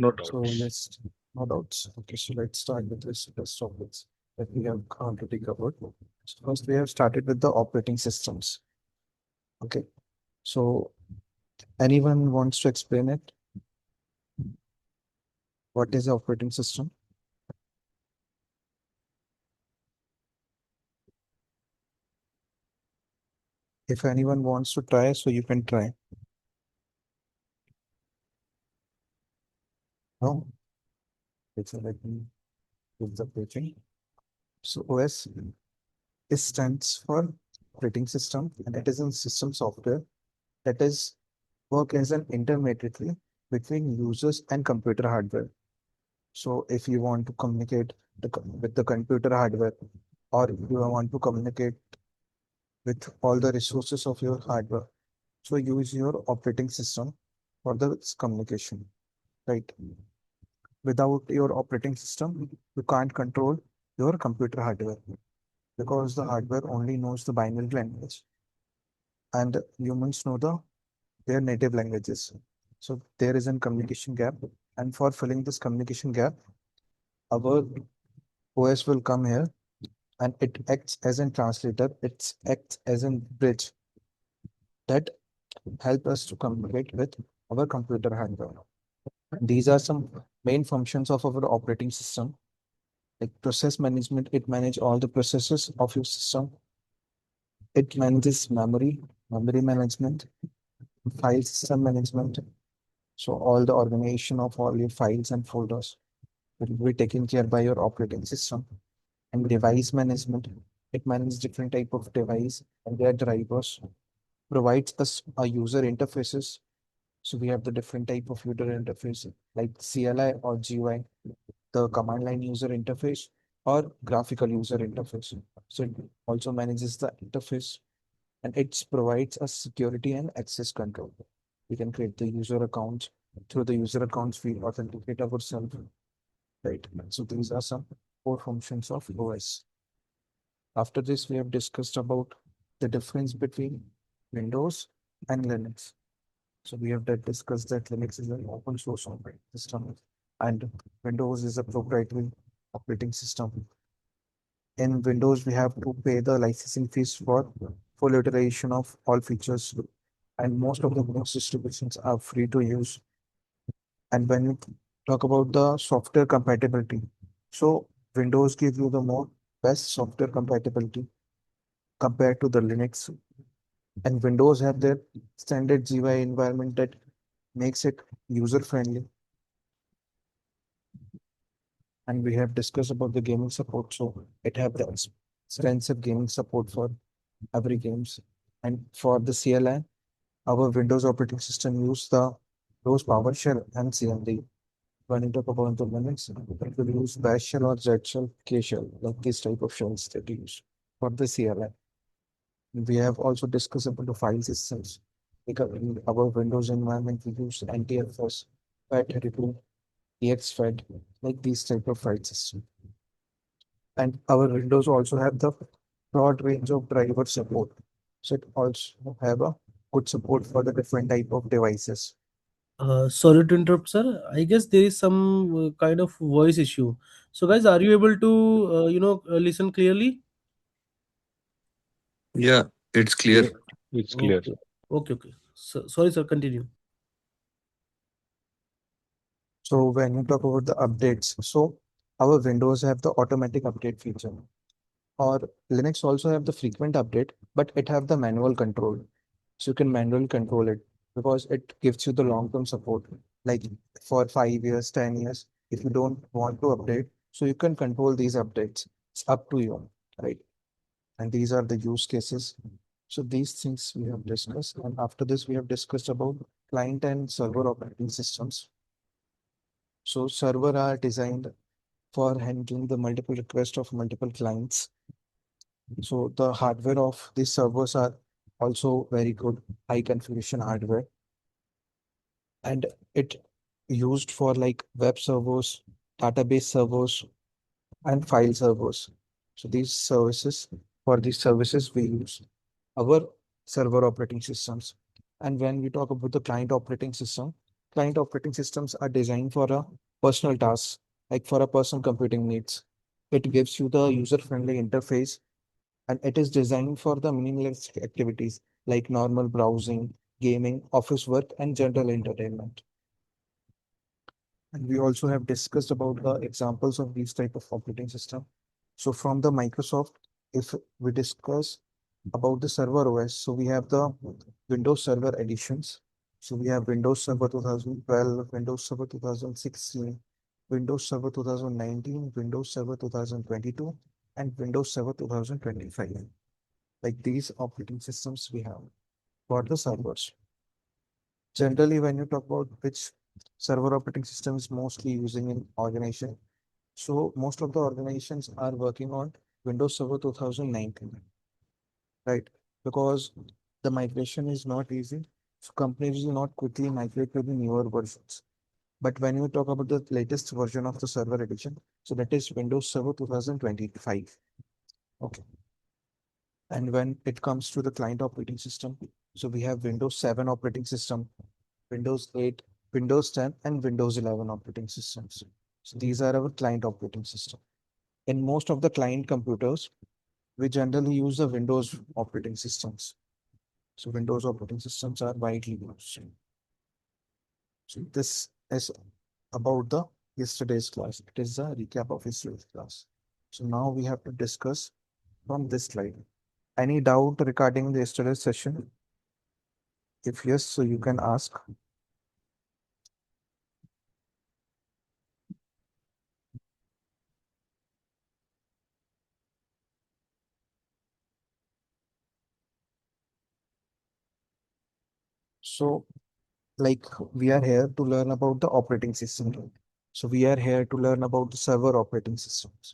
No So doubts. let's, no doubts. Okay, so let's start with this first topics that we have already covered. So first, we have started with the operating systems. Okay, so anyone wants to explain it? What is the operating system? If anyone wants to try, so you can try. No, it's let me give the paging. So OS is stands for operating system, and it is a system software that is work as an intermediary between users and computer hardware. So if you want to communicate with the computer hardware, or if you want to communicate with all the resources of your hardware, so use your operating system for the communication, right? Without your operating system, you can't control your computer hardware because the hardware only knows the binary language and humans know their native languages. So there is a communication gap. And for filling this communication gap, our OS will come here and it acts as a translator. It acts as a bridge that help us to communicate with our computer hardware. These are some main functions of our operating system. Like process management, it manages all the processes of your system. It manages memory management, file system management. So all the organization of all your files and folders will be taken care by your operating system. And device management, it manages different type of device and their drivers, provides us a user interfaces. So we have the different type of user interface like CLI or GUI, the command line user interface or graphical user interface. So it also manages the interface and it provides us security and access control. We can create the user accounts. Through the user accounts, we authenticate ourselves, right? So these are some core functions of OS. After this, we have discussed about the difference between Windows and Linux. So we have discussed that Linux is an open source operating system and Windows is a proprietary operating system. In Windows, we have to pay the licensing fees for full iteration of all features, and most of the Linux distributions are free to use. And when you talk about the software compatibility, so Windows gives you the more best software compatibility compared to the Linux. And Windows have their standard GUI environment that makes it user friendly. And we have discussed about the gaming support. So it have the extensive gaming support for every games. And for the CLI, our Windows operating system use the those PowerShell and CMD. When you talk about the Linux, it will use Bash shell or Z shell, K shell, like this type of shells that you use for the CLI. We have also discussed about the file systems. Because in our Windows environment, we use NTFS, FAT32, EXFAT, like these type of file systems. And our Windows also have the broad range of driver support. So it also have a good support for the different type of devices. Sorry to interrupt, sir. I guess there is some kind of voice issue. So, guys, are you able to, listen clearly? Yeah, it's clear. Yeah, it's clear. Okay, okay, okay. So, sorry, sir. Continue. So when you talk about the updates, so our Windows have the automatic update feature, or Linux also have the frequent update, but it have the manual control. So you can manually control it because it gives you the long-term support, like for 5 years, 10 years. If you don't want to update, so you can control these updates. It's up to you, right? And these are the use cases. So these things we have discussed. And after this, we have discussed about client and server operating systems. So server are designed for handling the multiple requests of multiple clients. So the hardware of these servers are also very good, high configuration hardware. And it used for like web servers, database servers, and file servers. So for these services, we use our server operating systems. And when we talk about the client operating system, Client operating systems are designed for a personal task, like for a personal computing needs. It gives you the user-friendly interface, and it is designed for the minimalist activities like normal browsing, gaming, office work, and general entertainment. And we also have discussed about the examples of these type of operating system. So from the Microsoft, if we discuss about the server OS, so we have the Windows Server editions. So we have Windows Server 2012, Windows Server 2016, Windows Server 2019, Windows Server 2022, and Windows Server 2025. Like these operating systems we have for the servers. Generally, when you talk about which server operating system is mostly using in organization, so most of the organizations are working on Windows Server 2019, right? Because the migration is not easy. So companies will not quickly migrate to the newer versions. But when you talk about the latest version of the server edition, so that is Windows Server 2025. Okay. And when it comes to the client operating system, so we have Windows 7 operating system, Windows 8, Windows 10, and Windows 11 operating systems. So these are our client operating system. In most of the client computers, we generally use the Windows operating systems. So Windows operating systems are widely used. So this is about the yesterday's class. It is a recap of yesterday's class. So now we have to discuss from this slide. Any doubt regarding the yesterday's session? If yes, so you can ask. So like we are here to learn about the operating system. So we are here to learn about the server operating systems.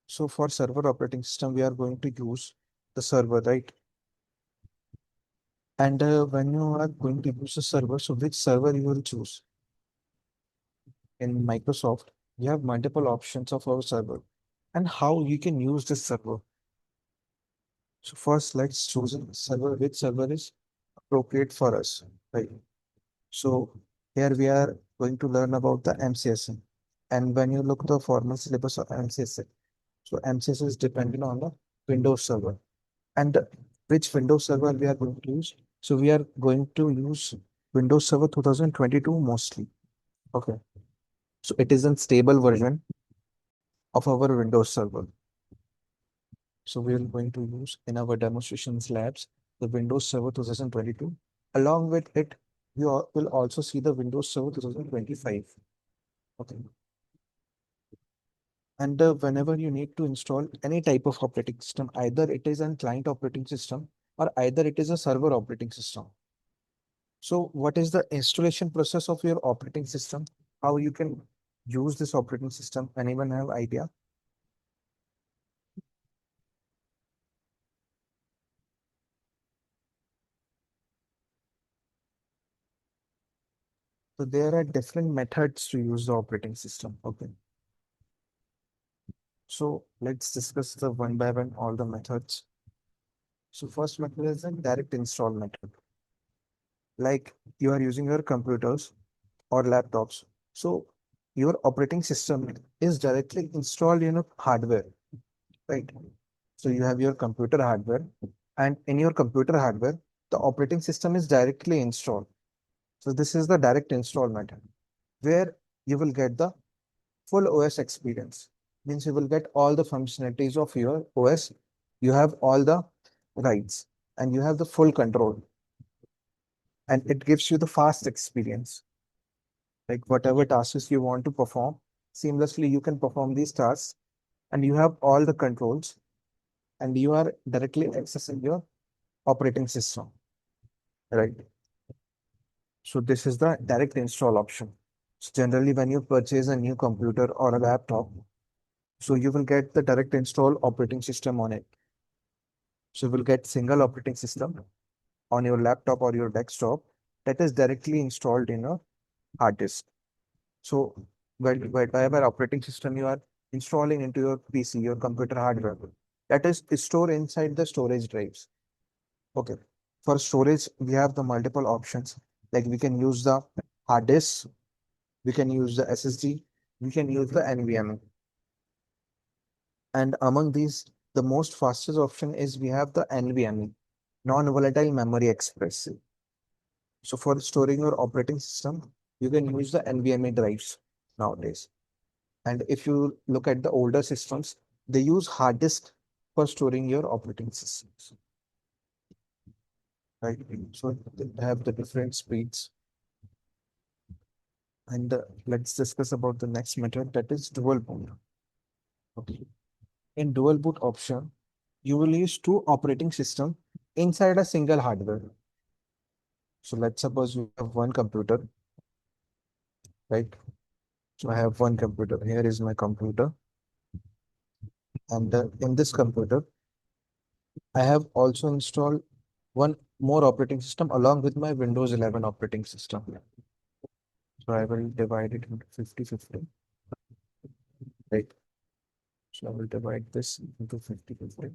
So for server operating system, we are going to use the server, right? And when you are going to use a server, so which server you will choose? In Microsoft, you have multiple options of our server and how you can use this server. So first, let's choose a server, which server is appropriate for us, right? So here we are going to learn about the MCSA. And when you look the formal syllabus of MCSA, so MCSA is dependent on the Windows server. And which Windows server we are going to use? So we are going to use Windows Server 2022 mostly. Okay. So it is a stable version of our Windows server. So we are going to use in our demonstrations labs the Windows Server 2022. Along with it, will also see the Windows Server 2025. Okay. And whenever you need to install any type of operating system, either it is a client operating system or either it is a server operating system. So what is the installation process of your operating system? How you can use this operating system? Anyone have idea? So there are different methods to use the operating system. Okay. So let's discuss the one by one all the methods. So first method is a direct install method. Like you are using your computers or laptops. So your operating system is directly installed in a hardware, right? So you have your computer hardware, and in your computer hardware, the operating system is directly installed. So this is the direct install method, where you will get the full OS experience. Means you will get all the functionalities of your OS. You have all the rights and you have the full control. And it gives you the fast experience. Like whatever tasks you want to perform, seamlessly you can perform these tasks and you have all the controls and you are directly accessing your operating system, right? So this is the direct install option. So generally when you purchase a new computer or a laptop, so you will get the direct install operating system on it. So you will get single operating system on your laptop or your desktop that is directly installed in a hard disk. So whatever operating system you are installing into your PC, your computer hardware, that is stored inside the storage drives. Okay. For storage, we have the multiple options. Like we can use the hard disk, we can use the SSD, we can use the NVMe. And among these, the most fastest option is we have the NVMe, non-volatile memory express. So for storing your operating system, you can use the NVMe drives nowadays. And if you look at the older systems, they use hard disk for storing your operating systems, right? So they have the different speeds. And let's discuss about the next method, that is dual boot. Okay. In dual boot option, you will use two operating system inside a single hardware. So let's suppose you have one computer, right? So I have one computer. Here is my computer. And in this computer, I have also installed one more operating system along with my Windows 11 operating system. So I will divide it into 50-50, right? So I will divide this into 50-50.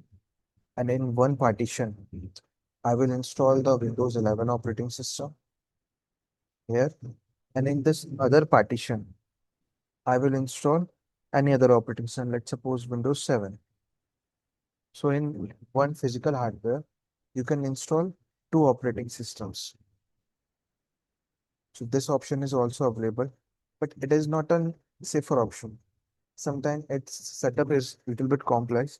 And in one partition, I will install the Windows 11 operating system here. And in this other partition, I will install any other operating system, let's suppose Windows 7. So in one physical hardware, you can install two operating systems. So this option is also available, but it is not a safer option. Sometimes its setup is a little bit complex.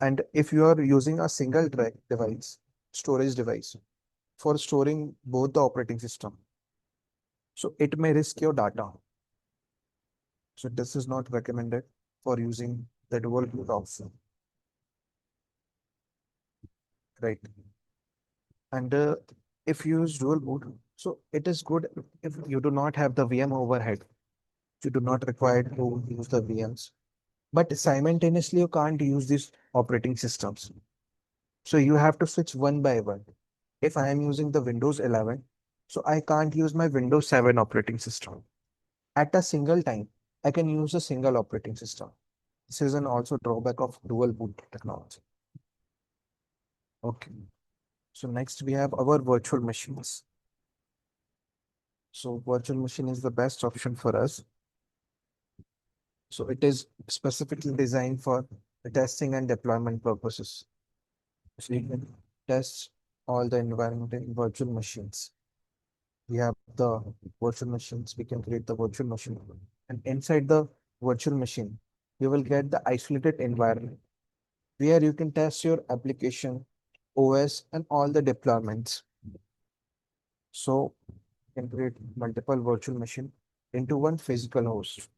And if you are using a single drive device, storage device for storing both the operating system, so it may risk your data. So this is not recommended for using the dual boot option, right? And if you use dual boot, so it is good if you do not have the VM overhead. You do not require to use the VMs, but simultaneously you can't use these operating systems. So you have to switch one by one. If I am using the Windows 11, so I can't use my Windows 7 operating system. At a single time, I can use a single operating system. This is an also drawback of dual boot technology. Okay. So next we have our virtual machines. So virtual machine is the best option for us. So it is specifically designed for the testing and deployment purposes. So you can test all the environment in virtual machines. We have the virtual machines, we can create the virtual machine. And inside the virtual machine, you will get the isolated environment where you can test your application, OS, and all the deployments. So you can create multiple virtual machine into one physical host.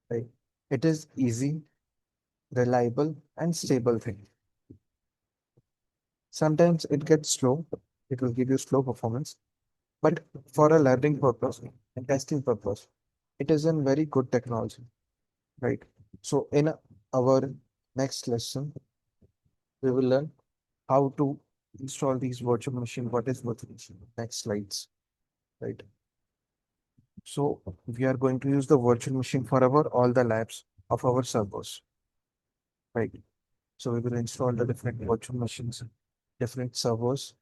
Right? It is easy, reliable, and stable thing. Sometimes it gets slow. It will give you slow performance, but for a learning purpose and testing purpose, it is a very good technology, right? So in our next lesson, we will learn how to install these virtual machine. What is virtual machine? Next slides, right? So we are going to use the virtual machine for our all the labs of our servers, right? So we will install the different virtual machines, different servers,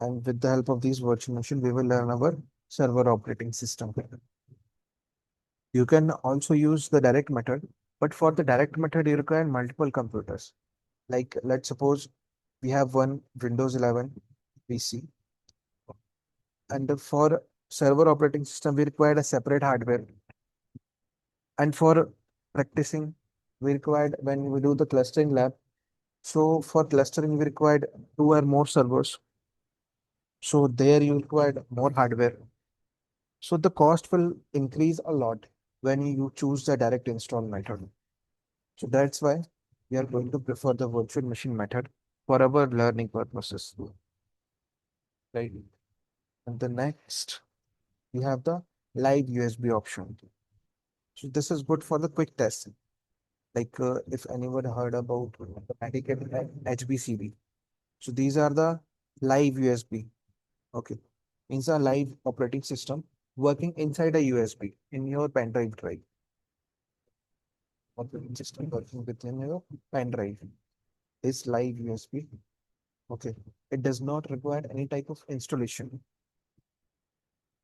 and with the help of these virtual machine, we will learn our server operating system. You can also use the direct method, but for the direct method, you require multiple computers. Like let's suppose we have one Windows 11 PC, and for server operating system, we required a separate hardware. And for practicing, we required when we do the clustering lab. So for clustering, we required two or more servers. So there you required more hardware. So the cost will increase a lot when you choose the direct install method. So that's why we are going to prefer the virtual machine method for our learning purposes. Right. And the next, we have the live USB option. So this is good for the quick testing. Like if anyone heard about the medical HBCB. So these are the live USB. Okay. Means a live operating system working inside a USB in your pen drive. Operating system working within your pen drive is live USB. Okay. It does not require any type of installation.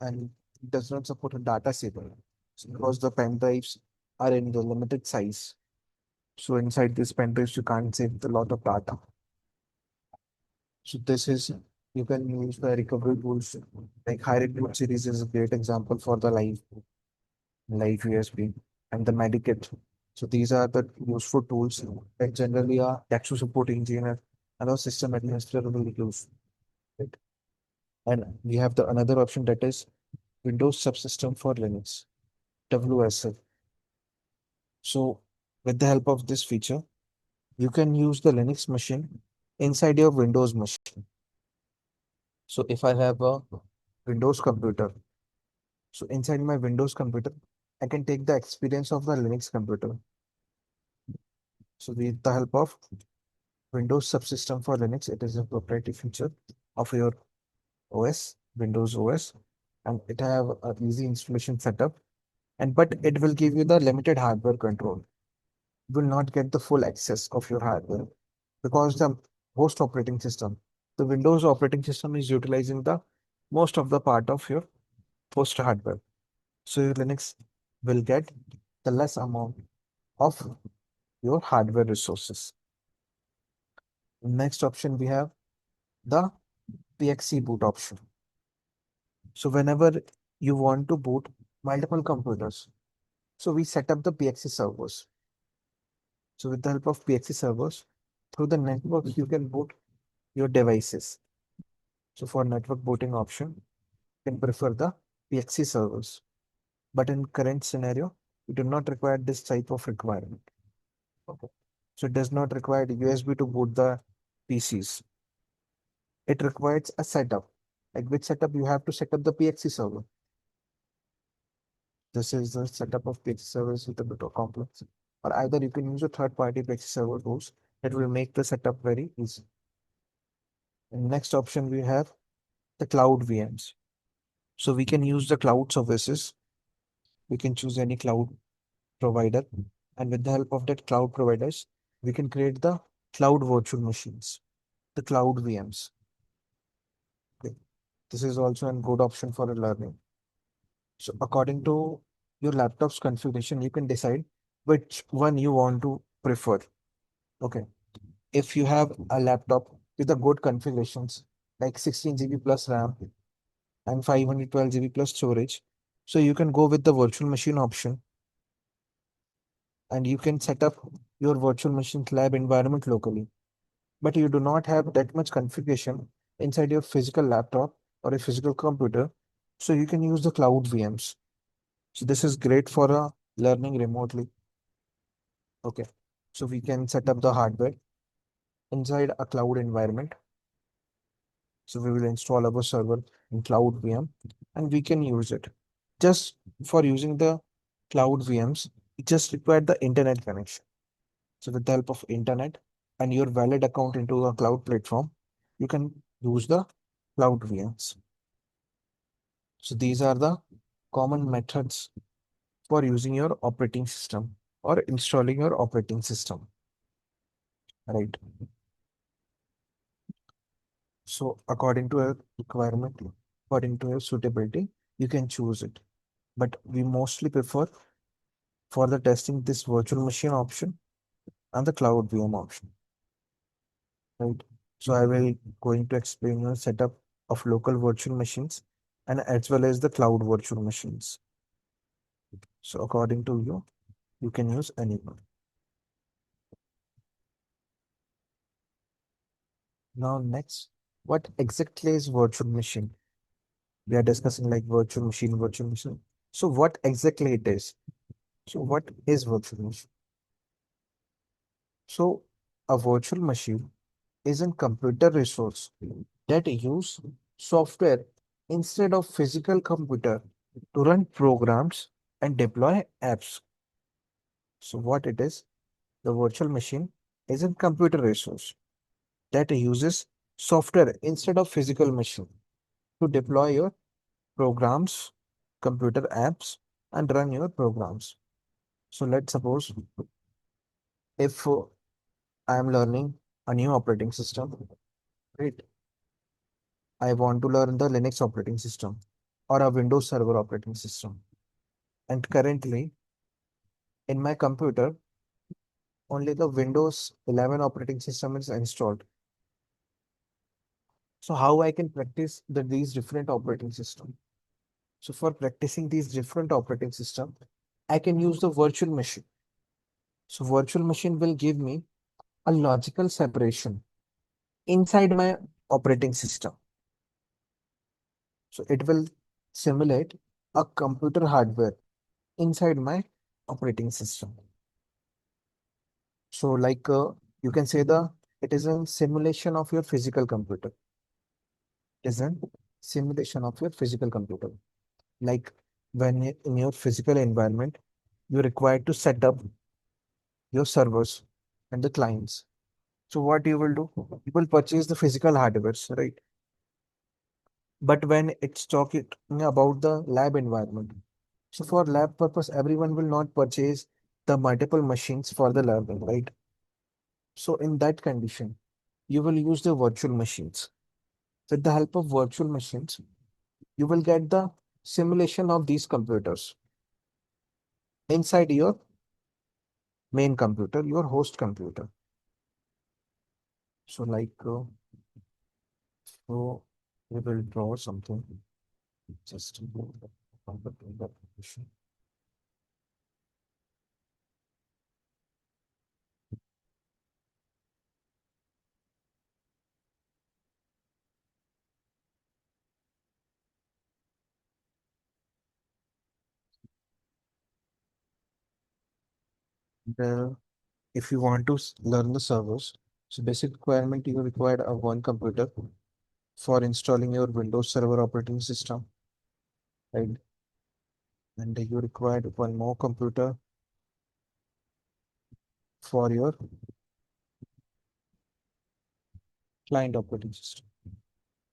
and it does not support a data saver. So because the pen drives are in the limited size. So inside these pen drives, you can't save a lot of data. So this is, you can use the recovery tools like High Reboot series is a great example for the live USB and the Medikit. So these are the useful tools that generally a tech support engineer and a system administrator will use. Right? And we have the another option that is Windows subsystem for Linux, WSL. So with the help of this feature, you can use the Linux machine inside your Windows machine. So if I have a Windows computer, so inside my Windows computer, I can take the experience of the Linux computer. So with the help of Windows subsystem for Linux, it is a proprietary feature of your OS, Windows OS, and it have a easy installation setup. And but it will give you the limited hardware control. You will not get the full access of your hardware because the host operating system, the Windows operating system is utilizing the most of the part of your host hardware. So your Linux will get the less amount of your hardware resources. Next option we have the PXE boot option. So whenever you want to boot multiple computers, so we set up the PXE servers. So with the help of PXE servers, through the network, you can boot your devices. So for network booting option, you can prefer the PXE servers. But in current scenario, you do not require this type of requirement. Okay. So it does not require USB to boot the PCs. It requires a setup. Like which setup you have to set up the PXE server. This is the setup of PXE servers with a bit of complex. Or either you can use a third-party PXE server tools that will make the setup very easy. And next option we have the cloud VMs. So we can use the cloud services. We can choose any cloud provider. And with the help of that cloud providers, we can create the cloud virtual machines, the cloud VMs. Okay. This is also a good option for learning. So according to your laptop's configuration, you can decide which one you want to prefer. Okay. If you have a laptop with a good configurations like 16 GB plus RAM and 512 GB plus storage, so you can go with the virtual machine option and you can set up your virtual machine lab environment locally. But you do not have that much configuration inside your physical laptop or a physical computer, so you can use the cloud VMs. So this is great for learning remotely. Okay. So we can set up the hardware inside a cloud environment. So we will install our server in cloud VM and we can use it. Just for using the cloud VMs, it just require the internet connection. So with the help of internet and your valid account into a cloud platform, you can use the cloud VMs. So these are the common methods for using your operating system or installing your operating system, right? So according to your requirement, according to your suitability, you can choose it. But we mostly prefer for the testing this virtual machine option and the cloud VM option, right? So I will going to explain your setup of local virtual machines and as well as the cloud virtual machines. So according to you, you can use any one. Now next, what exactly is virtual machine? We are discussing like virtual machine, virtual machine. So what exactly it is? So what is virtual machine? So a virtual machine is a computer resource that use software instead of physical computer to run programs and deploy apps. So what it is? The virtual machine is a computer resource that uses software instead of physical machine to deploy your programs, computer apps, and run your programs. So let's suppose if I am learning a new operating system, right? I want to learn the Linux operating system. or a Windows Server operating system. And currently, in my computer, only the Windows 11 operating system is installed. So how I can practice these different operating systems? So for practicing these different operating systems, I can use the virtual machine. So virtual machine will give me a logical separation inside my operating system. So it will simulate a computer hardware inside my operating system. So you can say it is a simulation of your physical computer. It is a simulation of your physical computer. Like when in your physical environment, you're required to set up your servers and the clients. So what you will do? You will purchase the physical hardwares, right? But when it's talking about the lab environment, so for lab purpose, everyone will not purchase the multiple machines for the lab, right? So in that condition, you will use the virtual machines. With the help of virtual machines, you will get the simulation of these computers inside your main computer, your host computer. So so we will draw something. Just move the computer in that position. The, if you want to learn the servers, so basic requirement you require a one computer for installing your Windows Server operating system, right? And you required one more computer for your client operating system.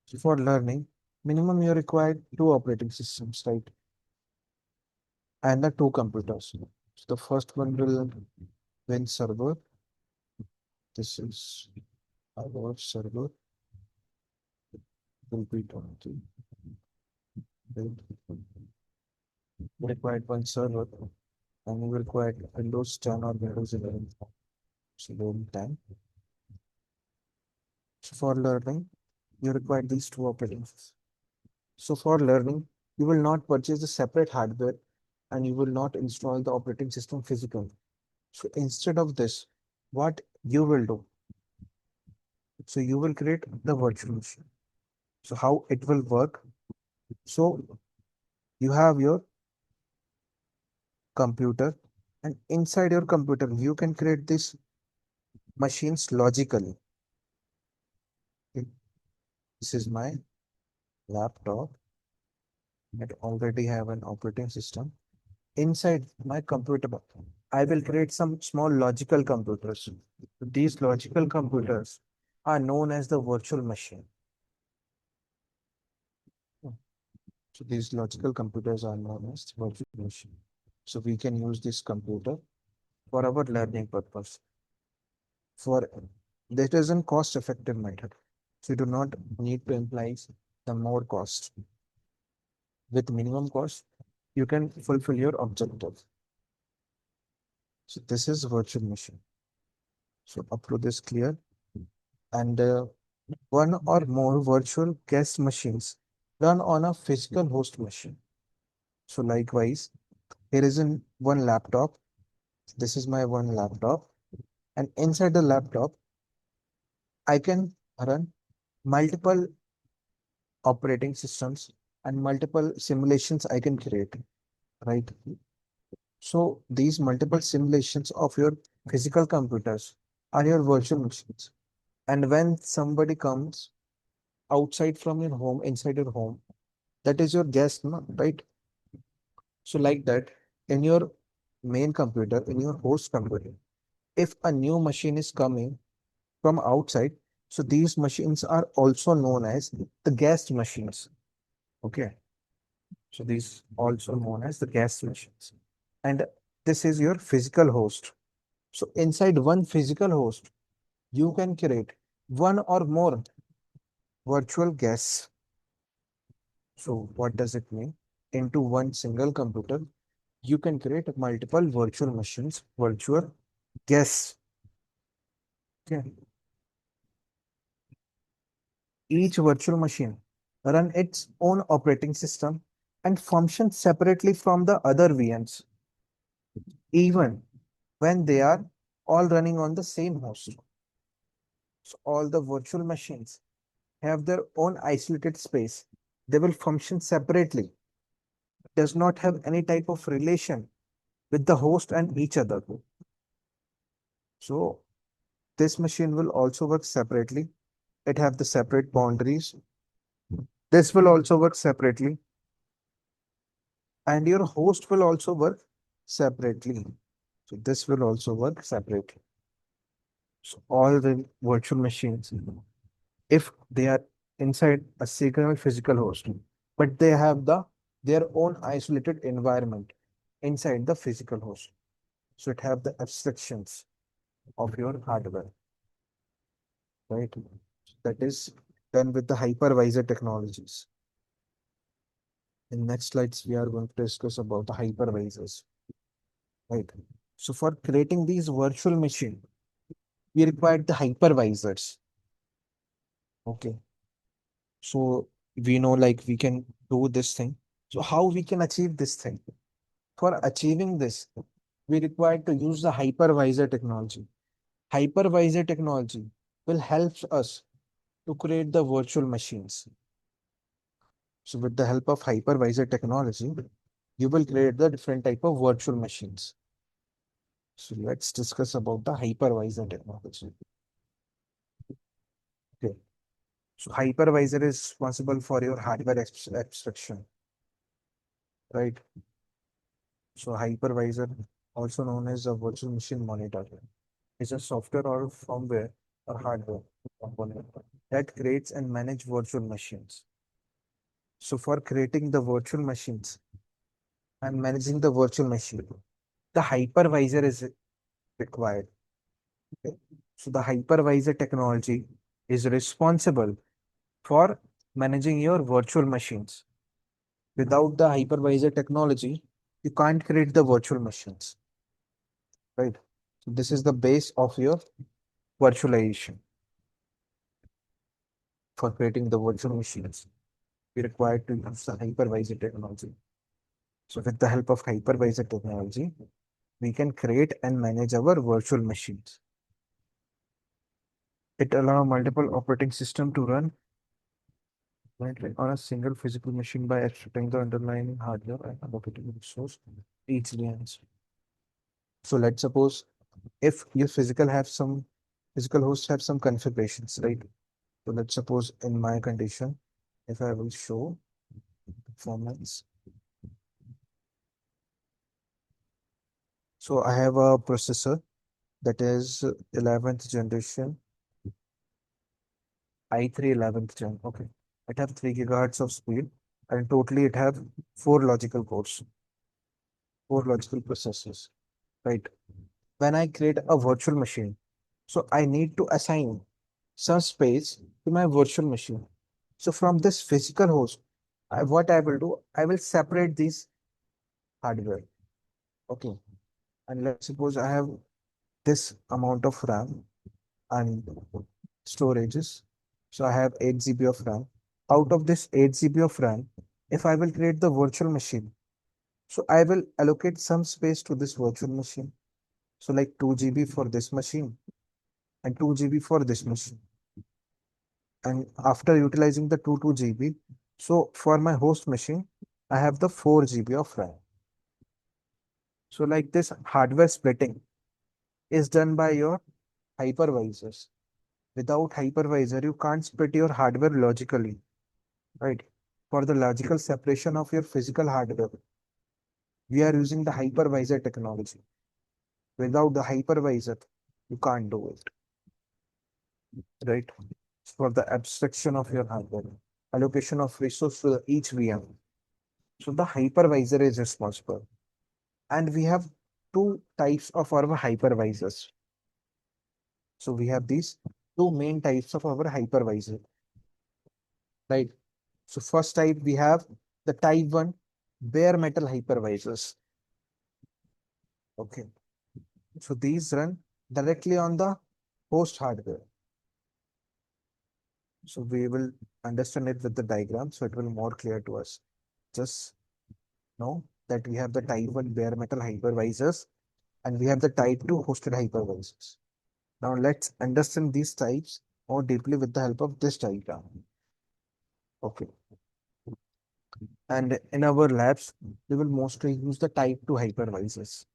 So for learning, minimum you require two operating systems, right? And the two computers. So the first one will win server. This is our server will be 20. We required one server and we required Windows 10 or Windows 11. So Windows 10. So for learning, you require these two operating systems. So for learning, you will not purchase the separate hardware and you will not install the operating system physically. So instead of this, what you will do? So you will create the virtual machine. So how it will work? So you have your computer and inside your computer, you can create these machines logically. Okay. This is my laptop. It already have an operating system. Inside my computer, I will create some small logical computers. These logical computers are known as the virtual machine. So these logical computers are known as virtual machine. So we can use this computer for our learning purpose. For that is a cost-effective method. So you do not need to imply the more cost. With minimum cost, you can fulfill your objective. So this is virtual machine. So up to this clear. And one or more virtual guest machines run on a physical host machine. So likewise, here is one laptop. This is my one laptop. And inside the laptop, I can run multiple operating systems and multiple simulations I can create, right? So these multiple simulations of your physical computers are your virtual machines. And when somebody comes outside from your home, inside your home, that is your guest, no? Right? So like that, in your main computer, in your host computer, if a new machine is coming from outside, so these machines are also known as the guest machines. Okay. So these also known as the guest machines. And this is your physical host. So inside one physical host, you can create one or more virtual guests. So what does it mean? Into one single computer, you can create multiple virtual machines, virtual guests. Okay. Each virtual machine run its own operating system and function separately from the other VMs, even when they are all running on the same host. So all the virtual machines have their own isolated space. They will function separately, does not have any type of relation with the host and each other. So this machine will also work separately. It have the separate boundaries. This will also work separately, and your host will also work separately. So this will also work separately. So all the virtual machines, if they are inside a single physical host, but they have their own isolated environment inside the physical host. So it have the abstractions of your hardware, right? That is done with the hypervisor technologies. In next slides, we are going to discuss about the hypervisors, right? So for creating these virtual machine, we require the hypervisors. Okay. So we know like we can do this thing. So how we can achieve this thing? For achieving this, we require to use the hypervisor technology. Hypervisor technology will help us to create the virtual machines. So with the help of hypervisor technology, you will create the different type of virtual machines. So let's discuss about the hypervisor technology. Okay. So hypervisor is responsible for your hardware abstraction, right? So hypervisor, also known as a virtual machine monitor, is a software or firmware or hardware component that creates and manage virtual machines. So for creating the virtual machines and managing the virtual machine, the hypervisor is required. Okay. So the hypervisor technology is responsible for managing your virtual machines. Without the hypervisor technology, you can't create the virtual machines, right? So this is the base of your virtualization. For creating the virtual machines, we require to use the hypervisor technology. So with the help of hypervisor technology, we can create and manage our virtual machines. It allows multiple operating system to run right, on a single physical machine by abstracting the underlying hardware and allocating resource easily. So let's suppose if your physical hosts have some configurations, right? So let's suppose in my condition, if I will show performance. So I have a processor that is 11th generation, i3 11th gen. Okay. It have 3 gigahertz of speed and totally it have four logical cores, four logical processors, right? When I create a virtual machine, so I need to assign some space to my virtual machine. So from this physical host, what I will do, I will separate these hardware. Okay. And let's suppose I have this amount of RAM and storages. So I have 8 GB of RAM. Out of this 8 GB of RAM, if I will create the virtual machine, so I will allocate some space to this virtual machine. So like 2 GB for this machine and 2 GB for this machine. And after utilizing the 2 GB, so for my host machine, I have the 4 GB of RAM. So like this hardware splitting is done by your hypervisors. Without hypervisor, you can't split your hardware logically, right? For the logical separation of your physical hardware, we are using the hypervisor technology. Without the hypervisor, you can't do it, right? For the abstraction of your hardware, allocation of resource to each VM. So the hypervisor is responsible. And we have two types of our hypervisors. So we have these two main types of our hypervisor, right? So first type we have the type 1 bare metal hypervisors. Okay. So these run directly on the host hardware. So we will understand it with the diagram so it will be more clear to us. Just know that we have the type 1 bare metal hypervisors and we have the type 2 hosted hypervisors. Now let's understand these types more deeply with the help of this diagram. Okay. And in our labs, we will mostly use the type 2 hypervisors.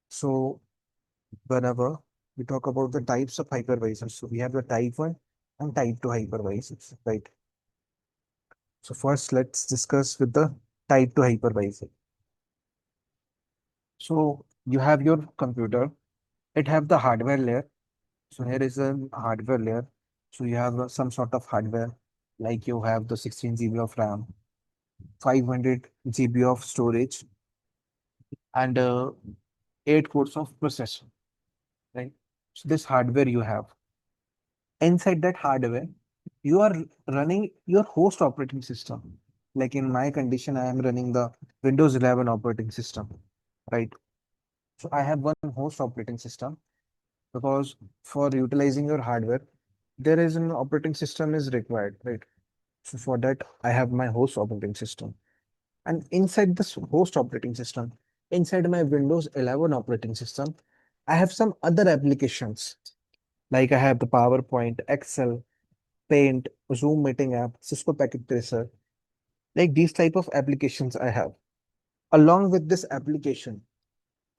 So whenever we talk about the types of hypervisors, so we have the type 1 and type 2 hypervisors, right? So first, let's discuss with the type 2 hypervisor. So you have your computer, it have the hardware layer. So here is a hardware layer. So you have some sort of hardware, like you have the 16 GB of RAM, 500 GB of storage, and 8 cores of processor, right? So this hardware you have. Inside that hardware, you are running your host operating system. Like in my condition, I am running the Windows 11 operating system, right? So I have one host operating system because for utilizing your hardware, there is an operating system is required, right? So for that, I have my host operating system. And inside this host operating system, inside my Windows 11 operating system, I have some other applications. Like I have the PowerPoint, Excel, Paint, Zoom meeting app, Cisco Packet Tracer, like these type of applications I have. Along with this application,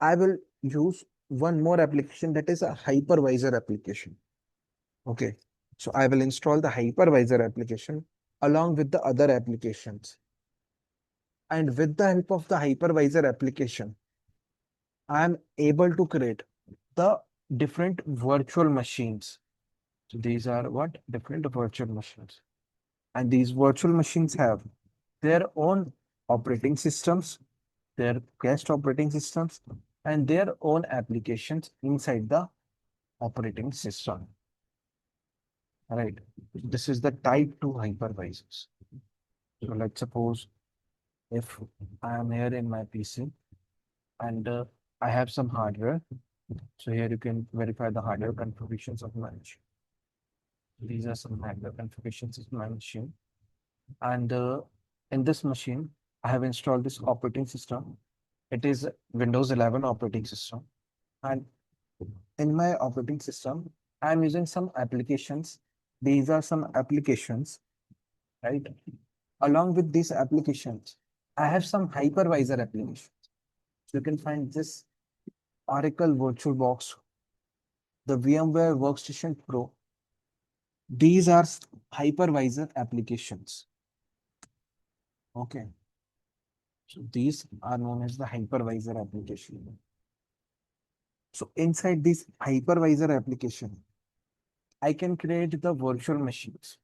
I will use one more application that is a hypervisor application. Okay. So I will install the hypervisor application along with the other applications. And with the help of the hypervisor application, I am able to create the different virtual machines. So these are what? Different virtual machines. And these virtual machines have their own operating systems, their guest operating systems, and their own applications inside the operating system. Right. This is the type 2 hypervisors. So let's suppose if I am here in my PC and I have some hardware. So here you can verify the hardware configurations of my machine. These are some hardware configurations of my machine. And in this machine, I have installed this operating system. It is Windows 11 operating system. And in my operating system, I'm using some applications. These are some applications, right? Along with these applications, I have some hypervisor applications. So you can find this Oracle VirtualBox, the VMware Workstation Pro. These are hypervisor applications. Okay. So these are known as the hypervisor application. So inside this hypervisor application, I can create the virtual machines.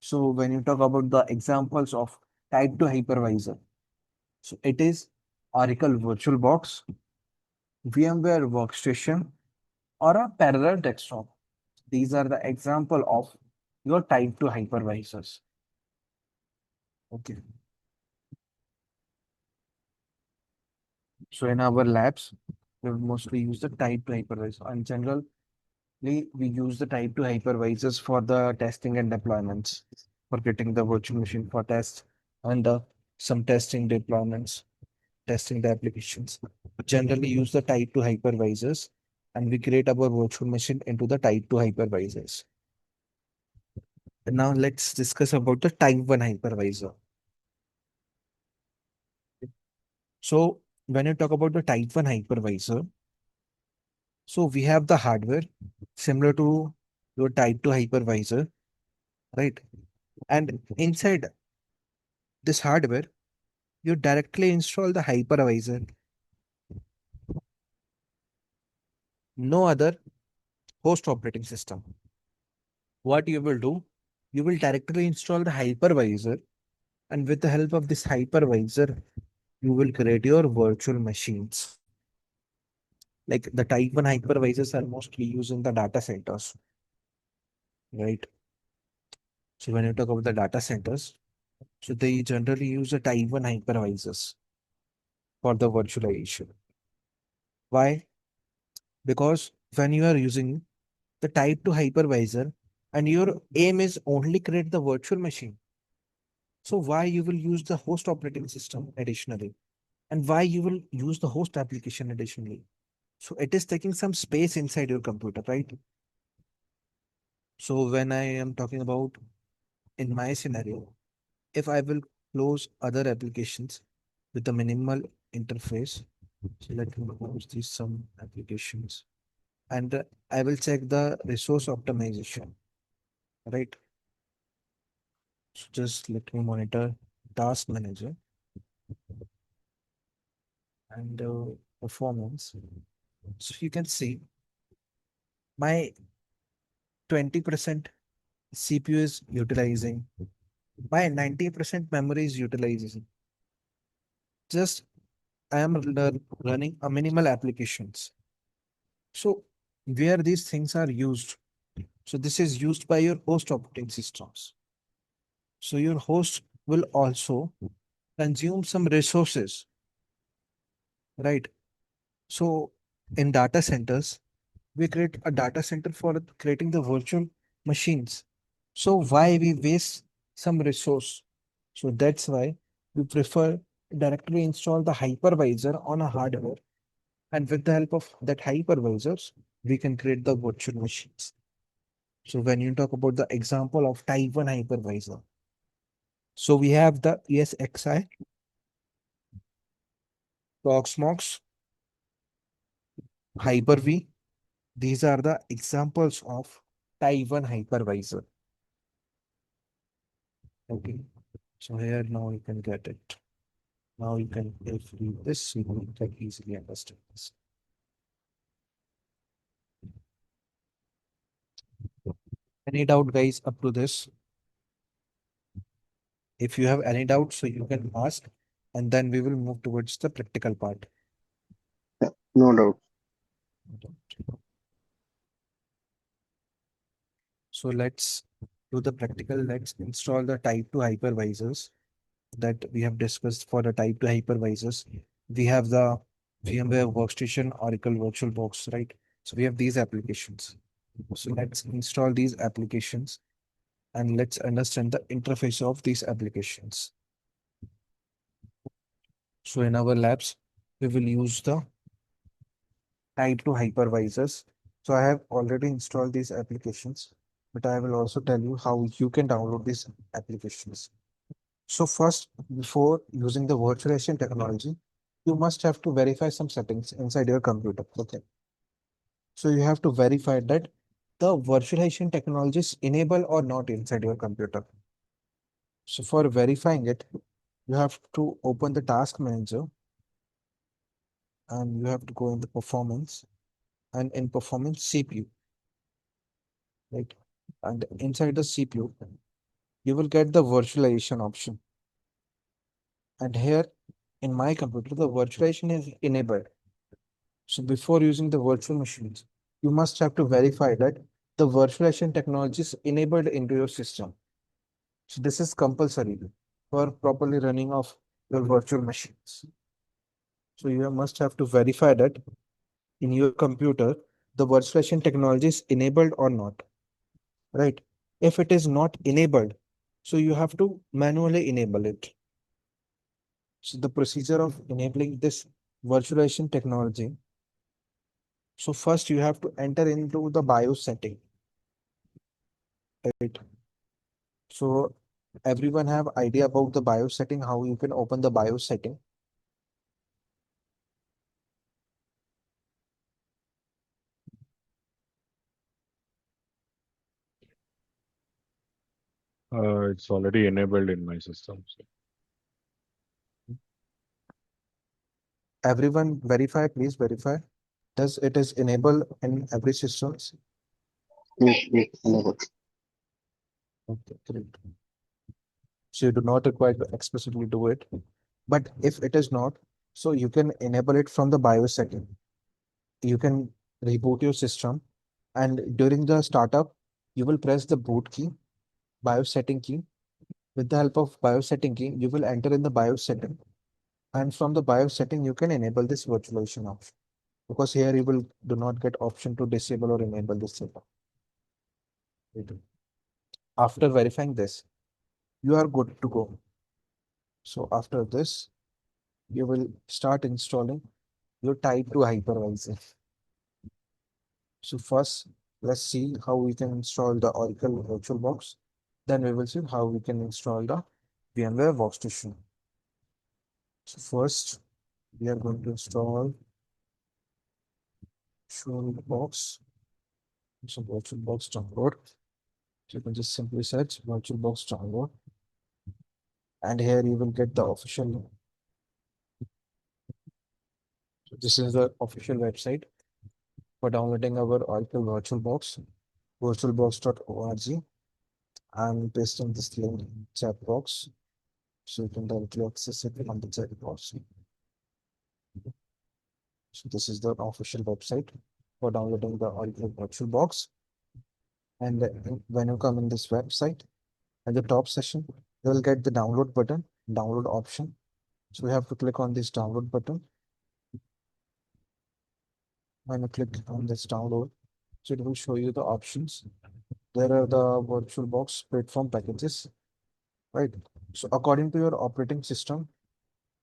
So when you talk about the examples of type 2 hypervisor, so it is Oracle VirtualBox, VMware Workstation, or a parallel desktop. These are the example of your type 2 hypervisors. Okay. So in our labs, we mostly use the type 2 hypervisor. In general, we use the type 2 hypervisors for the testing and deployments, for getting the virtual machine for test and some testing deployments, testing the applications. Generally use the type 2 hypervisors and we create our virtual machine into the type 2 hypervisors. And now let's discuss about the type 1 hypervisor. So when you talk about the type 1 hypervisor, so we have the hardware similar to your type 2 hypervisor, right? And inside this hardware, you directly install the hypervisor. No other host operating system. What you will do, you will directly install the hypervisor, and with the help of this hypervisor, you will create your virtual machines. Like the type 1 hypervisors are mostly used in the data centers. right? So when you talk about the data centers, so they generally use the type 1 hypervisors for the virtualization. Why? Because when you are using the type 2 hypervisor and your aim is only create the virtual machine, so why you will use the host operating system additionally? And why you will use the host application additionally? So it is taking some space inside your computer, right? So when I am talking about in my scenario, if I will close other applications with a minimal interface, so let me close these some applications, and I will check the resource optimization, right? So just let me monitor task manager and performance. So you can see my 20% CPU is utilizing, my 90% memory is utilizing. Just I am running a minimal applications. So where these things are used, so this is used by your host operating systems. So your host will also consume some resources, right? So in data centers, we create a data center for creating the virtual machines. So why we waste some resource? So that's why we prefer directly install the hypervisor on a hardware. And with the help of that hypervisors, we can create the virtual machines. So when you talk about the example of type 1 hypervisor, so we have the ESXi, Proxmox, Hyper-V. These are the examples of type 1 hypervisor. Okay. So here now you can get it. Now you can, if you read this, you can easily understand this. Any doubt, guys, up to this? If you have any doubt, so you can ask, and then we will move towards the practical part. Yeah, no doubt. So let's do the practical. Let's install the type 2 hypervisors that we have discussed. For the type 2 hypervisors, we have the VMware Workstation, Oracle VirtualBox, right? So we have these applications. So let's install these applications and let's understand the interface of these applications. So in our labs, we will use the type 2 hypervisors. So I have already installed these applications, but I will also tell you how you can download these applications. So first, before using the virtualization technology, you must have to verify some settings inside your computer. Okay. So you have to verify that the virtualization technologies enable or not inside your computer. So for verifying it, you have to open the task manager and you have to go in the performance and in performance CPU, right? And inside the CPU, you will get the virtualization option. And here in my computer, the virtualization is enabled. So before using the virtual machines, you must have to verify that the virtualization technology is enabled into your system. So this is compulsory for properly running of your virtual machines. So you must have to verify that in your computer, the virtualization technology is enabled or not, right? If it is not enabled, so you have to manually enable it. So the procedure of enabling this virtualization technology. So first you have to enter into the BIOS setting, right? So everyone have idea about the BIOS setting, how you can open the BIOS setting. It's already enabled in my system. So. Everyone verify, please verify. Does it is enabled in every systems? Yes, yes, I know that. Okay, great. So you do not require to explicitly do it. But if it is not, so you can enable it from the BIOS setting. You can reboot your system and during the startup, You will press the boot key, BIOS setting key. With the help of BIOS setting key, you will enter in the BIOS setting. And from the BIOS setting, you can enable this virtualization option. Because here you will do not get option to disable or enable this setup. After verifying this, you are good to go. So after this, you will start installing your type 2 hypervisor. So first, let's see how we can install the Oracle VirtualBox. Then we will see how we can install the VMware Workstation. So first, we are going to install VirtualBox. So VirtualBox download. So you can just simply search VirtualBox download. And here you will get the official. So this is the official website for downloading our Oracle VirtualBox, virtualbox.org. I'm pasting this link in chat box so you can directly access it on the chat box. So this is the official website for downloading the Oracle VirtualBox. And when you come in this website, at the top section, you will get the download button, download option. So we have to click on this download button. When you click on this download, so it will show you the options. There are the VirtualBox platform packages, right? So according to your operating system,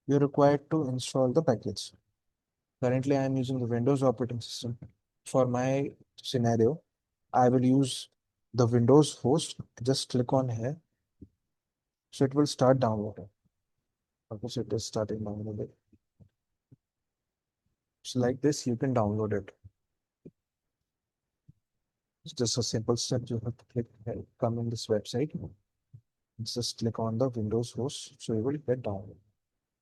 you're required to install the package. Currently, I am using the Windows operating system. For my scenario, I will use the Windows host. Just click on here. So it will start downloading. Okay, so it is starting downloading. So like this, you can download it. It's just a simple step. You have to click here, come in this website. Just click on the Windows host. So you will get download.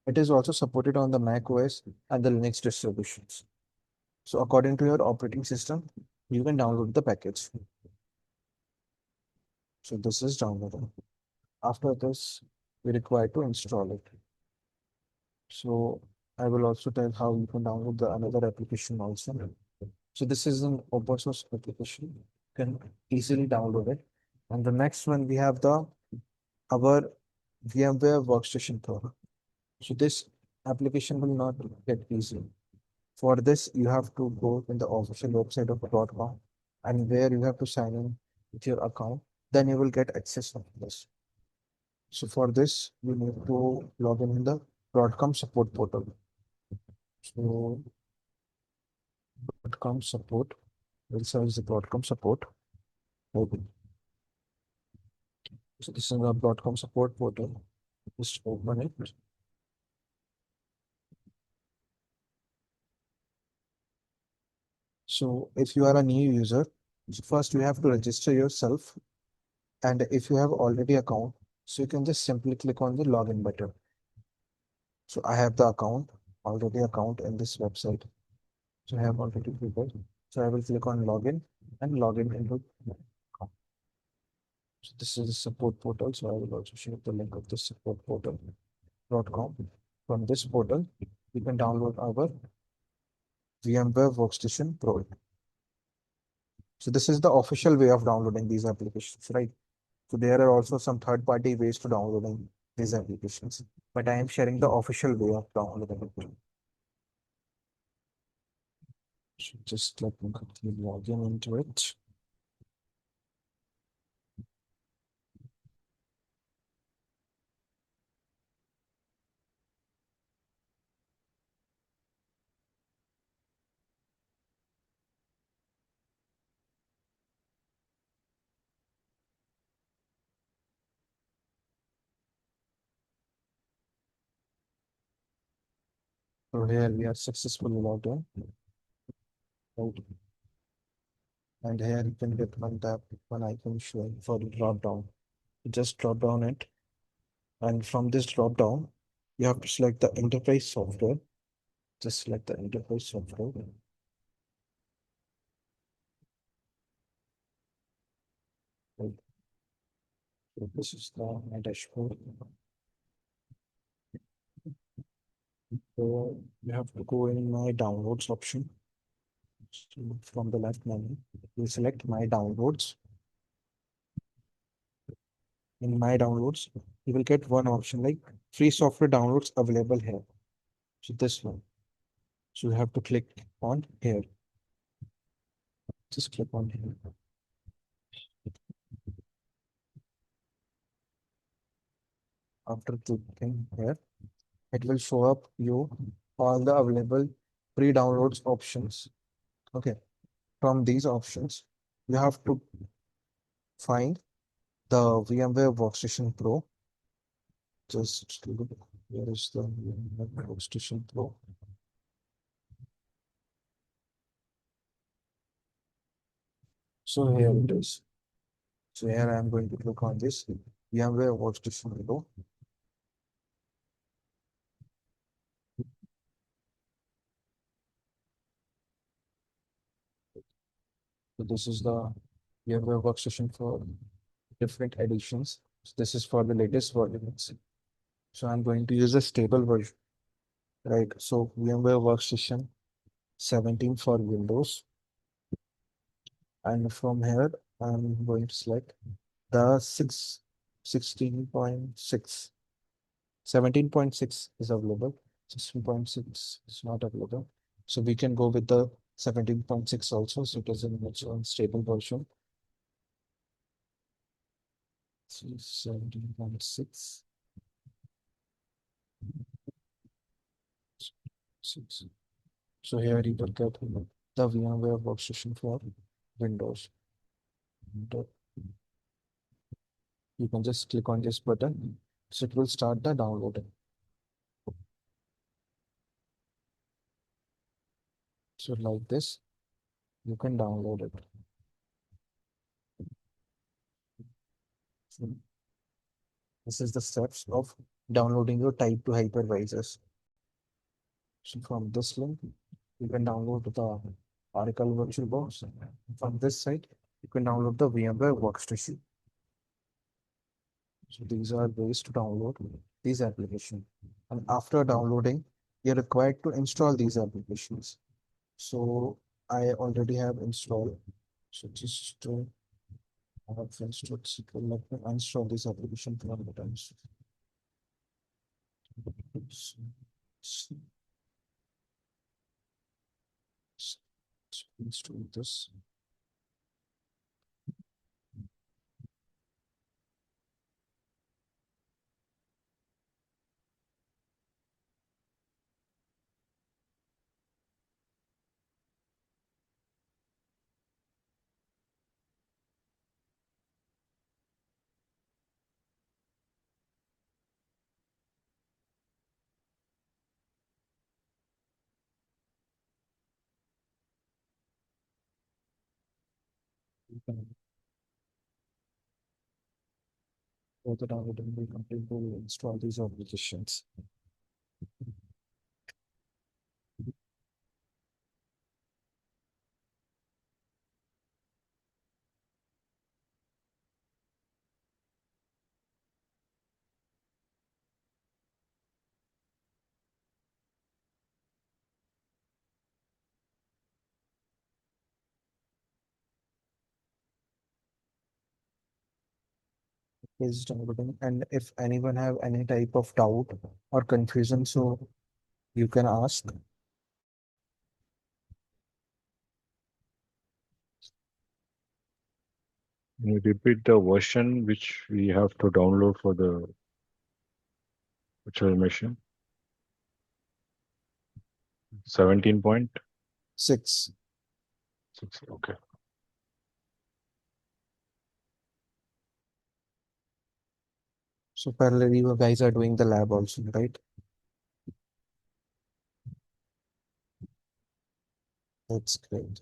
It is also supported on the Mac OS and the Linux distributions. So according to your operating system, you can download the package. So this is downloaded. After this, we require to install it. So I will also tell how you can download the another application also. So this is an open source application. You can easily download it. And the next one we have the our VMware Workstation Pro. So this application will not get easy. For this, you have to go in the official website of Broadcom and where you have to sign in with your account. Then you will get access of this. So for this, you need to log in the Broadcom support portal. So Broadcom support, we'll search the Broadcom support. Open. So this is the Broadcom support portal. Just open it. So if you are a new user, so first you have to register yourself. And if you have already account, so you can just simply click on the login button. So I have the already account in this website. So I have already prepared. So I will click on login and login into my account. So this is the support portal. So I will also share the link of the support portal.com. From this portal, you can download our VMware Workstation Pro. So this is the official way of downloading these applications, right? So there are also some third-party ways to downloading these applications, but I am sharing the official way of downloading it. So just let me quickly log in into it. So here we are successfully logged in. Right. And here you can get one tab, one icon showing for the drop down. You just drop down it. And from this drop down, you have to select the enterprise software. Just select the enterprise software. Right. So this is my dashboard. So you have to go in my downloads option. So from the left menu, you select my downloads. in my downloads, you will get one option like free software downloads available here. So this one. So you have to click on here. Just click on here. After clicking here, it will show up you all the available pre-downloads options. Okay. From these options, you have to find the VMware Workstation Pro. Just look, where is the VMware Workstation Pro? So here it is. So here I am going to click on this VMware Workstation Pro. So this is the VMware Workstation for different editions. So this is for the latest versions. So I'm going to use a stable version, right? So VMware Workstation 17 for Windows. And from here, I'm going to select the 16.6. 17.6 is available. 16.6 is not available. So we can go with the 17.6 also. So it is a much unstable version. 17.6. 6. So here you will get the VMware Workstation for Windows. You can just click on this button. So it will start the downloading. So like this, you can download it. So this is the steps of downloading your type 2 hypervisors. So from this link, you can download the Oracle VirtualBox. From this site, you can download the VMware Workstation. So these are ways to download these applications. And after downloading, you're required to install these applications. So I already have installed. So just I have installed SQL. Let me uninstall this application from the times. Install this. You can go to download and we completely install these applications. Is downloading. And if anyone have any type of doubt or confusion, so you can ask. Can you repeat the version which we have to download for the virtual machine? 17.6. 6. Okay. So parallelly, you guys are doing the lab also, right? That's great.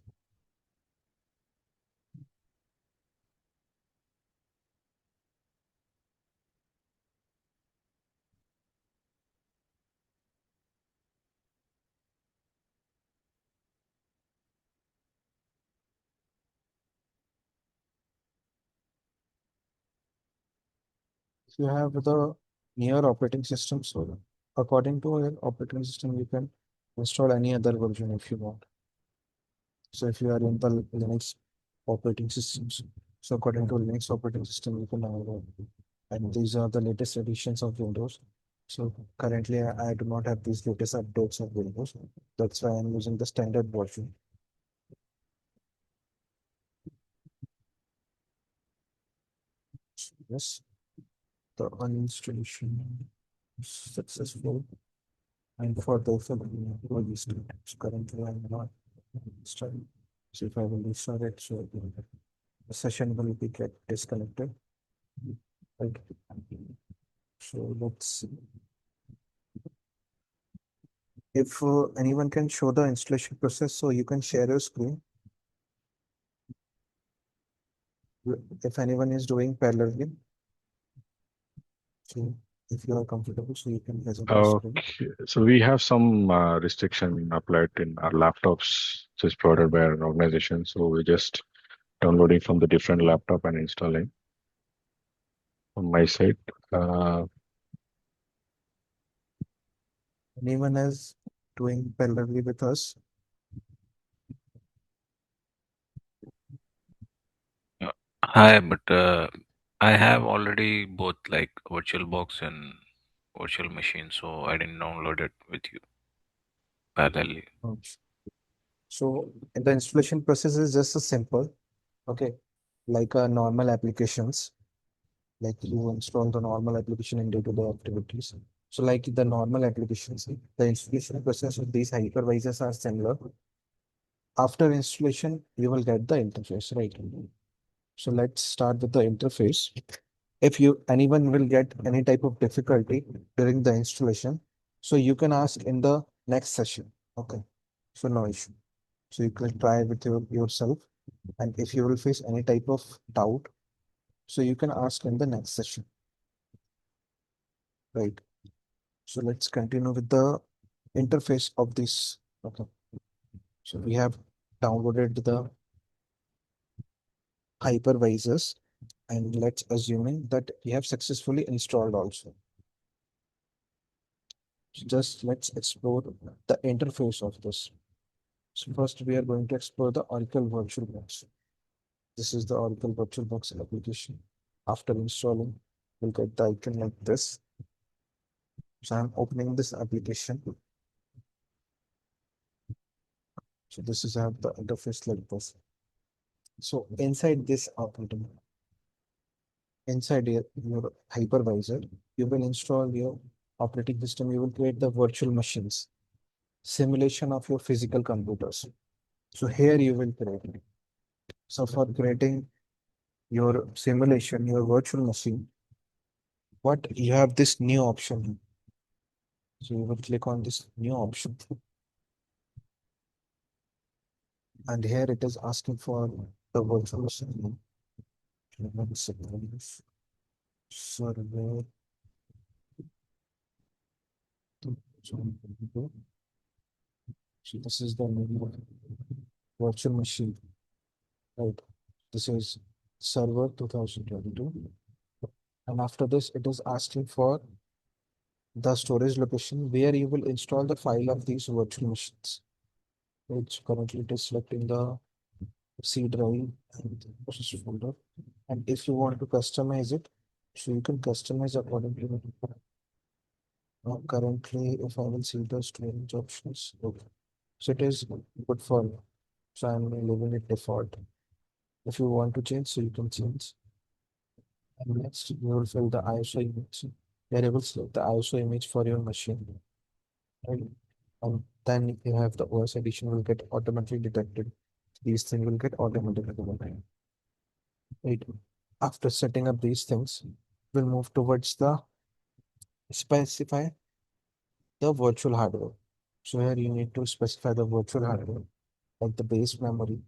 If you have the near operating system, so according to your operating system, you can install any other version if you want. So if you are in the Linux operating systems, so according to Linux operating system, you can download. and these are the latest editions of Windows. So currently I do not have these latest updates of Windows. That's why I'm using the standard version. Yes, the uninstallation is successful. And for those of you who are used to it, currently I'm not installing. So if I will restart it, so the session will be get disconnected. Right. So let's see. If anyone can show the installation process, so you can share your screen. If anyone is doing parallelly, so if you are comfortable, so you can present your screen. Okay, so we have some restriction applied in our laptops, which is provided by our organization. So we're just downloading from the different laptop and installing on my side. Uh, Anyone is doing parallelly with us? Hi, but I have already both like VirtualBox and virtual machine, so I didn't download it with you parallelly. Oh, so the installation process is just a simple, okay, like a normal applications, like you install the normal application in day-to-day activities. So like the normal applications, the installation process of these hypervisors are similar. After installation, you will get the interface, right? So let's start with the interface. If anyone will get any type of difficulty during the installation, so you can ask in the next session. Okay. So no issue. So you can try with yourself. And if you will face any type of doubt, so you can ask in the next session. Right. So let's continue with the interface of this. Okay. So we have downloaded the hypervisors, and let's assuming that we have successfully installed also. So just let's explore the interface of this. So first we are going to explore the Oracle VirtualBox. This is the Oracle VirtualBox application. After installing, we'll get the icon like this. So I'm opening this application. So this is how the interface like this. So inside this operating, inside your hypervisor, you will install your operating system. You will create the virtual machines, simulation of your physical computers. So here you will create it. So for creating your simulation, your virtual machine, what you have this new option. So you will click on this new option. And here it is asking for the virtual machine. One second. Server. So this is the new virtual machine, right? This is server 2022. And after this, it is asking for the storage location where you will install the file of these virtual machines. Which currently it is selecting the C drive and the process folder. And if you want to customize it, so you can customize according to the currently, if I will see the storage options, okay. So it is good for me. So I'm leaving it default. If you want to change, so you can change. And next, you will fill the ISO image. Where you will select the ISO image for your machine. Right? And then you have the OS edition will get automatically detected. These things will get automatically detected. Right. After setting up these things, we'll move towards the specify the virtual hardware. So here you need to specify the virtual hardware, like the base memory,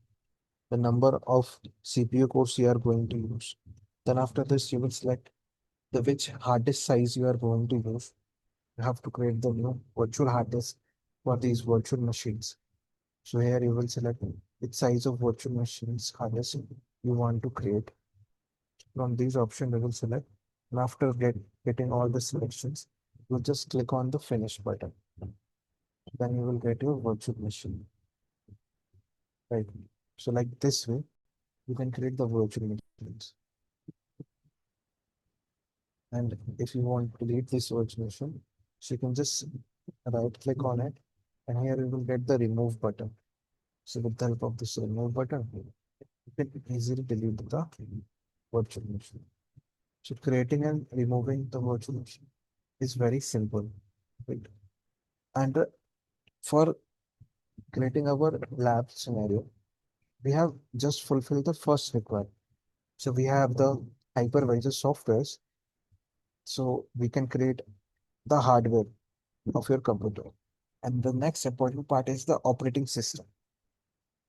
the number of CPU cores you are going to use. Then after this, you will select the which hard disk size you are going to use. You have to create the new virtual hard disk for these virtual machines. So here you will select which size of virtual machines hard disk you want to create. From these options, we will select. And after getting all the selections, you'll just click on the finish button. Then you will get your virtual machine. Right. So like this way, you can create the virtual machines. And if you want to delete this virtual machine, so you can just right click on it, and here you will get the remove button. So with the help of this remove button, you can easily delete the virtual machine. So creating and removing the virtual machine is very simple. Right? And for creating our lab scenario, we have just fulfilled the first requirement. So we have the hypervisor softwares. So we can create the hardware of your computer. And the next important part is the operating system.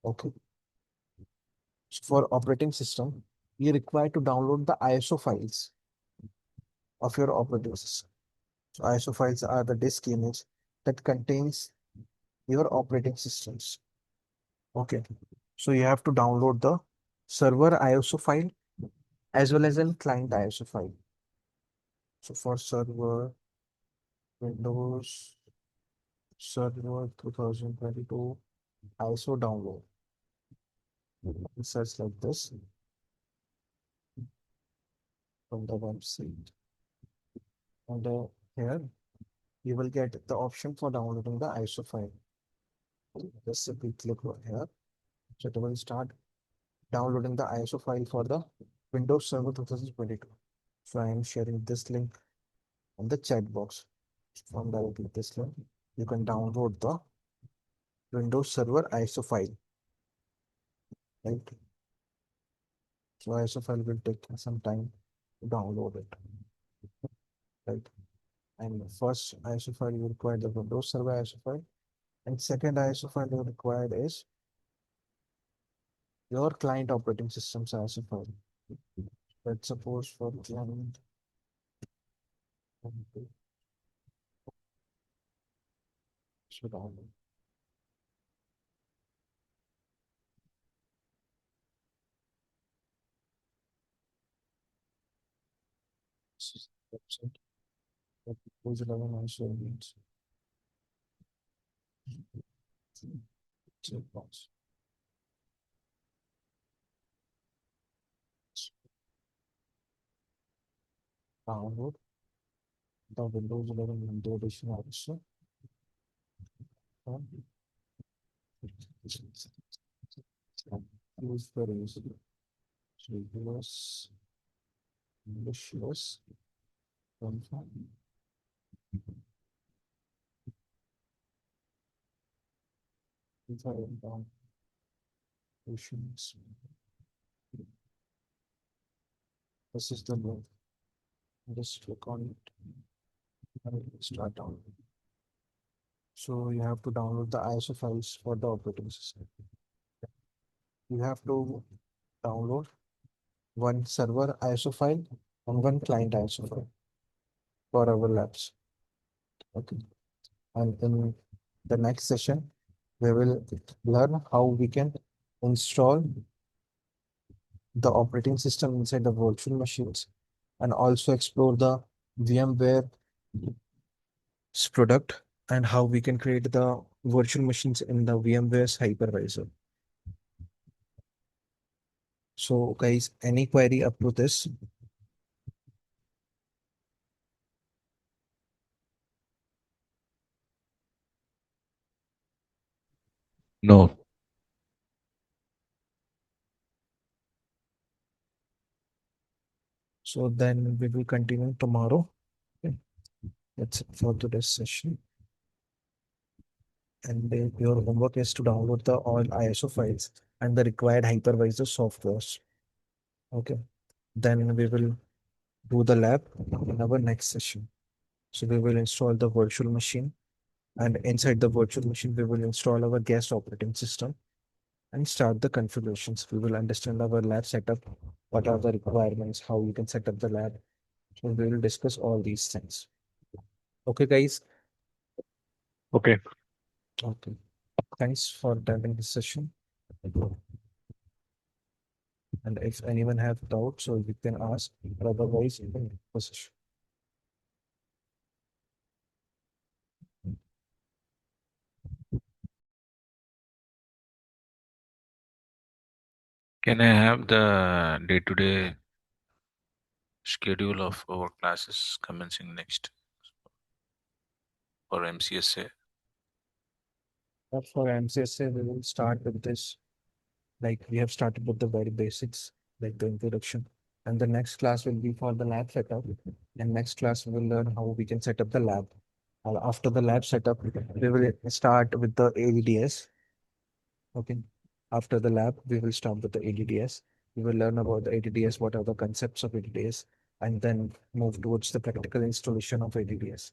Okay. So for operating system, you require to download the ISO files of your operating system. So ISO files are the disk image that contains your operating systems. Okay. So you have to download the server ISO file as well as a client ISO file. So for server, Windows Server 2022 ISO download. It says like this from the website. And here you will get the option for downloading the ISO file. Just simply click here. So it will start downloading the ISO file for the Windows Server 2022. So I am sharing this link in the chat box. From directly this link, you can download the Windows Server ISO file. Right. So ISO file will take some time to download it. Right. And first ISO file you require the Windows Server ISO file. And second ISO file you required is your client operating system's ISO file. Let's suppose for client. So download. This is the website. That Windows 11 ISO means. Check box. Download the Windows 11 Windows Edition ISO. Use for use. So US, English US, confirm. These are down versions. This is the node. Just click on it and start down. So you have to download the ISO files for the operating system. You have to download one server ISO file and one client ISO file for our labs. Okay. And in the next session, we will learn how we can install the operating system inside the virtual machines and also explore the VMware product and how we can create the virtual machines in the VMware's hypervisor. So guys, any query up to this? No. So then we will continue tomorrow. Okay. That's it for today's session. And your homework is to download the all ISO files and the required hypervisor softwares. Okay. Then we will do the lab in our next session. So we will install the virtual machine, and inside the virtual machine, we will install our guest operating system and start the configurations. We will understand our lab setup, what are the requirements, how you can set up the lab. So we will discuss all these things. Okay, guys. Okay. Okay. Thanks for attending this session. And if anyone have doubts, so you can ask. Otherwise, you can session. Can I have the day-to-day schedule of our classes commencing next for MCSA? But for MCSA, we will start with this. Like we have started with the very basics, like the introduction. And the next class will be for the lab setup. And next class we will learn how we can set up the lab. After the lab setup, we will start with the ADDS. Okay. After the lab, we will start with the ADDS. We will learn about the ADDS, what are the concepts of ADDS, and then move towards the practical installation of ADDS.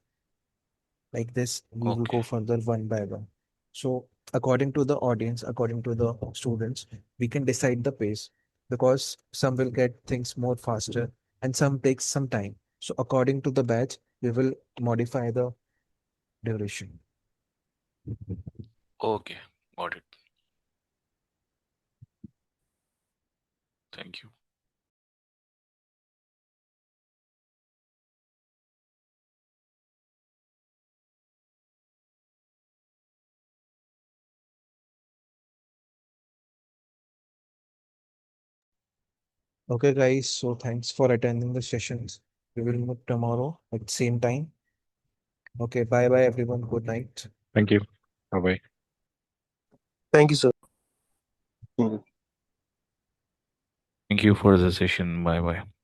Like this, we will Okay. go further one by one. So according to the audience, according to the students, we can decide the pace because some will get things more faster and some takes some time. So according to the batch, we will modify the duration. Okay. Got it. Thank you. Okay, guys. So thanks for attending the sessions. We will meet tomorrow at same time. Okay, bye bye everyone. Good night. Thank you. Bye-bye. Thank you, sir. Mm. Thank you for the session. Bye bye.